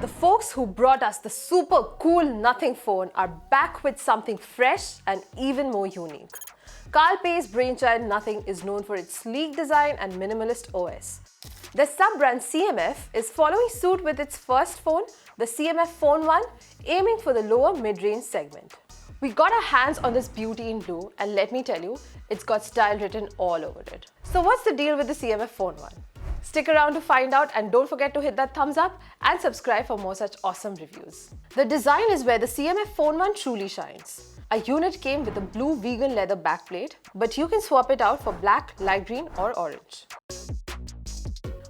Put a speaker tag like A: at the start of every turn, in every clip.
A: The folks who brought us the super cool nothing phone are back with something fresh and even more unique. Carl Pei's brainchild Nothing is known for its sleek design and minimalist OS. The sub-brand CMF is following suit with its first phone, the CMF Phone 1, aiming for the lower mid-range segment. We got our hands on this beauty in blue, and let me tell you, it's got style written all over it. So what's the deal with the CMF Phone 1? Stick around to find out, and don't forget to hit that thumbs up and subscribe for more such awesome reviews. The design is where the CMF Phone 1 truly shines. A unit came with a blue vegan leather backplate, but you can swap it out for black, light green or orange.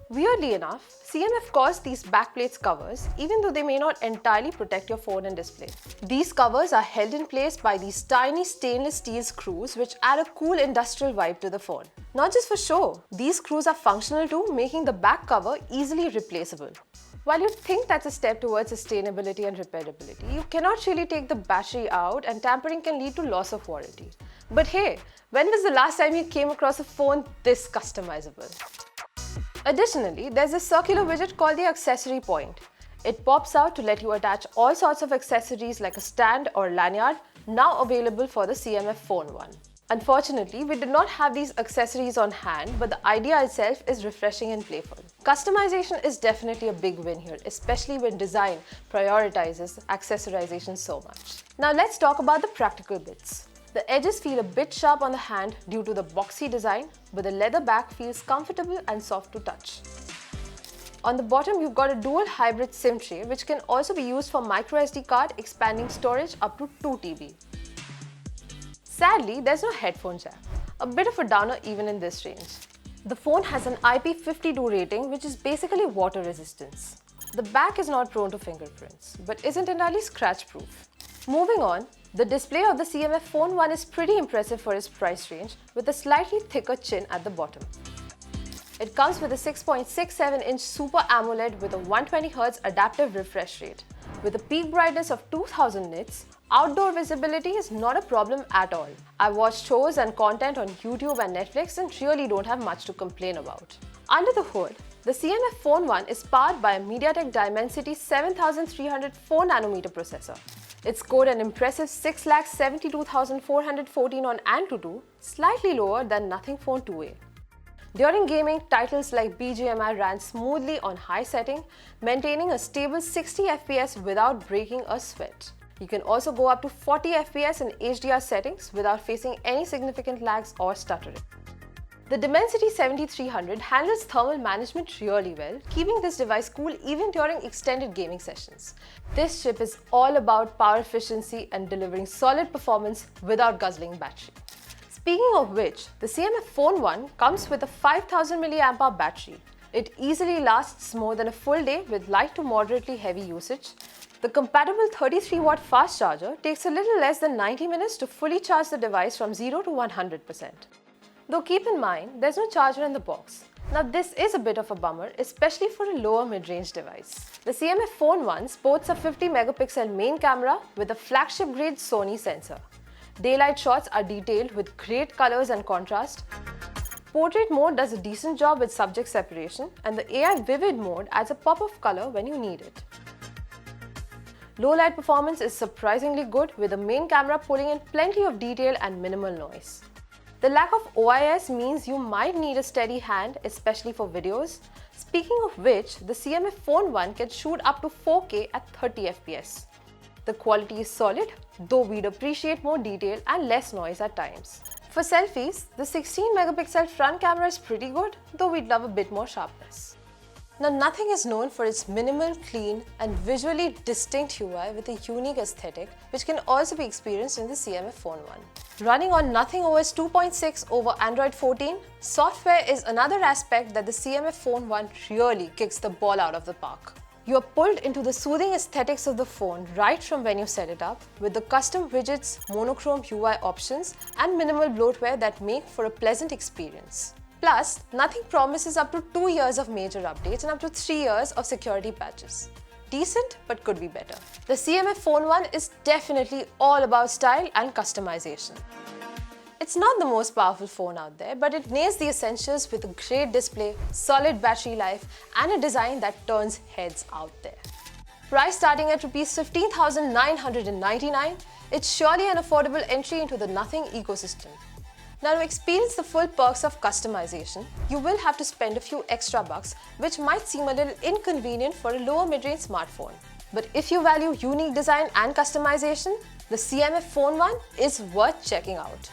A: Weirdly enough, CMF calls these backplates covers even though they may not entirely protect your phone and display. These covers are held in place by these tiny stainless steel screws which add a cool industrial vibe to the phone. Not just for show, these screws are functional too, making the back cover easily replaceable. While you think that's a step towards sustainability and repairability, you cannot really take the battery out and tampering can lead to loss of warranty. But hey, when was the last time you came across a phone this customizable? Additionally, there's a circular widget called the accessory point. It pops out to let you attach all sorts of accessories like a stand or lanyard, now available for the CMF Phone 1. Unfortunately, we did not have these accessories on hand, but the idea itself is refreshing and playful. Customization is definitely a big win here, especially when design prioritizes accessorization so much. Now let's talk about the practical bits. The edges feel a bit sharp on the hand due to the boxy design, but the leather back feels comfortable and soft to touch. On the bottom, you've got a dual hybrid SIM tray, which can also be used for microSD card, expanding storage up to 2 TB. Sadly, there's no headphone jack, a bit of a downer even in this range. The phone has an IP52 rating, which is basically water resistance. The back is not prone to fingerprints, but isn't entirely scratch-proof. Moving on, the display of the CMF Phone 1 is pretty impressive for its price range, with a slightly thicker chin at the bottom. It comes with a 6.67-inch Super AMOLED with a 120Hz adaptive refresh rate. With a peak brightness of 2000 nits, outdoor visibility is not a problem at all. I've watched shows and content on YouTube and Netflix and really don't have much to complain about. Under the hood, the CMF Phone 1 is powered by a MediaTek Dimensity 7300 4nm processor. It scored an impressive 6,72,414 on AnTuTu, slightly lower than Nothing Phone 2A. During gaming, titles like BGMI ran smoothly on high setting, maintaining a stable 60 FPS without breaking a sweat. You can also go up to 40 FPS in HDR settings without facing any significant lags or stuttering. The Dimensity 7300 handles thermal management really well, keeping this device cool even during extended gaming sessions. This chip is all about power efficiency and delivering solid performance without guzzling battery. Speaking of which, the CMF Phone 1 comes with a 5000 mAh battery. It easily lasts more than a full day with light to moderately heavy usage. The compatible 33-watt fast charger takes a little less than 90 minutes to fully charge the device from 0 to 100%. Though keep in mind, there's no charger in the box. Now this is a bit of a bummer, especially for a lower mid-range device. The CMF Phone 1 sports a 50-megapixel main camera with a flagship-grade Sony sensor. Daylight shots are detailed with great colors and contrast. Portrait mode does a decent job with subject separation, and the AI Vivid mode adds a pop of color when you need it. Low light performance is surprisingly good, with the main camera pulling in plenty of detail and minimal noise. The lack of OIS means you might need a steady hand, especially for videos. Speaking of which, the CMF Phone 1 can shoot up to 4K at 30 FPS. The quality is solid, though we'd appreciate more detail and less noise at times. For selfies, the 16-megapixel front camera is pretty good, though we'd love a bit more sharpness. Now, Nothing is known for its minimal, clean and visually distinct UI with a unique aesthetic, which can also be experienced in the CMF Phone 1. Running on Nothing OS 2.6 over Android 14, software is another aspect that the CMF Phone 1 really kicks the ball out of the park. You are pulled into the soothing aesthetics of the phone right from when you set it up, with the custom widgets, monochrome UI options and minimal bloatware that make for a pleasant experience. Plus, Nothing promises up to 2 years of major updates and up to 3 years of security patches. Decent, but could be better. The CMF Phone 1 is definitely all about style and customization. It's not the most powerful phone out there, but it nails the essentials with a great display, solid battery life, and a design that turns heads out there. Price starting at Rs 15,999, it's surely an affordable entry into the Nothing ecosystem. Now, to experience the full perks of customization, you will have to spend a few extra bucks, which might seem a little inconvenient for a lower mid-range smartphone. But if you value unique design and customization, the CMF Phone 1 is worth checking out.